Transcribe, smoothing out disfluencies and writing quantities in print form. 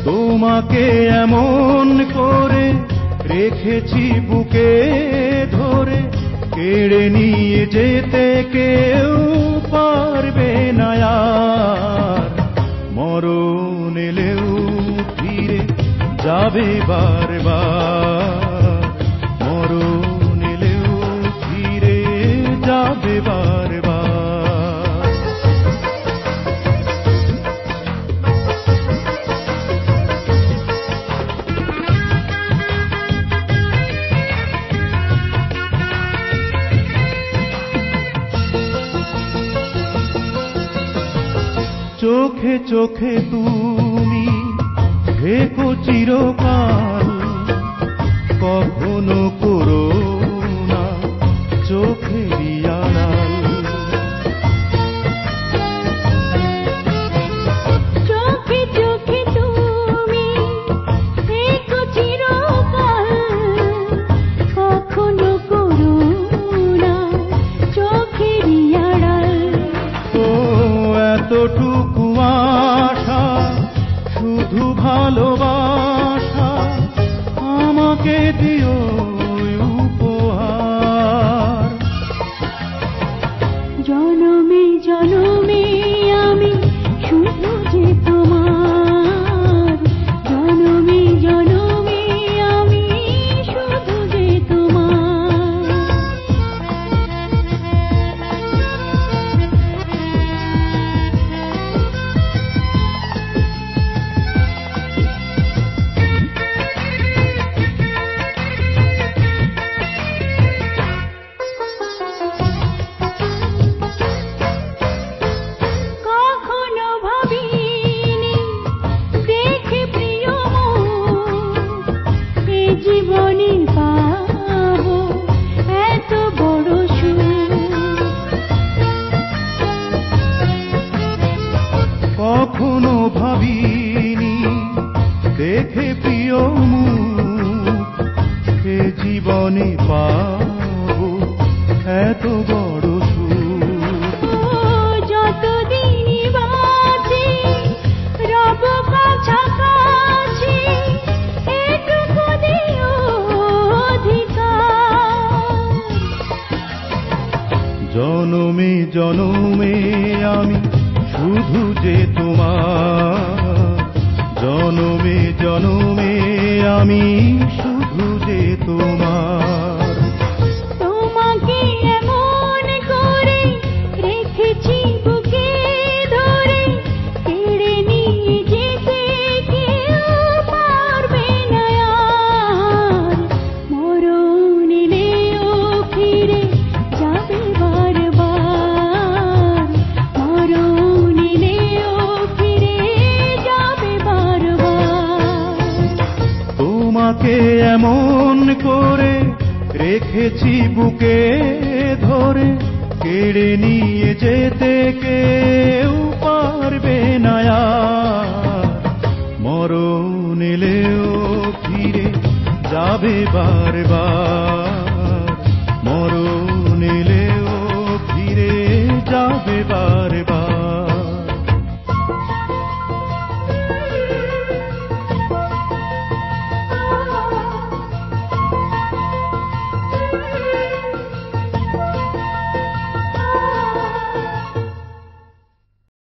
তোমাকে এমন করে রেখেছি বুকে ধরে, কেড়ে নিয়ে যেতে কেউ পারবে না আর। মরণ এলেও ফিরে যাবে বারবার, মরণ এলেও ফিরে যাবে বারবার। চোখে চোখে তুমি থেকো চিরকাল, কখনো করো না চোখেরই আড়াল। চোখে চোখে তুমি থেকো চিরকাল, কখনো করো না চোখেরই আড়াল। ও এতটুকু আশা, শুধু ভালোবাসা আমাকে দিও উপহার। জনমে জনমে আমি শুধু যে তোমার, জনমে জনমে আমি শুধু যে তোমার। কখনো ভাবিনি দেখে প্রিয় মুখ, এ জীবনে পাবো এত বড় সুখ। কখনো ভাবিনি দেখে প্রিয় মুখ, এ জীবনে পাবো এত বড় সুখ। ও যতদিন বাঁচি রব কাছাকাছি, এটুকু দিও অধিকার। জনমে জনমে আমি শুধু যে তোমার, জনমে জনমে আমি শুধু যে তোমার। তোমাকে এমন করে রেখেছি বুকে ধরে, কেড়ে নিয়ে যেতে কেউ পারবে না আর। মরণ এলেও ফিরে যাবে বারবার, মরণ এলেও ফিরে যাবে বারবার। তোমাকে এমন করে রেখেছি বুকে ধরে, কেড়ে নিয়ে যেতে কেউ পারবে না আর। মরণ এলেও ফিরে যাবে বারবার।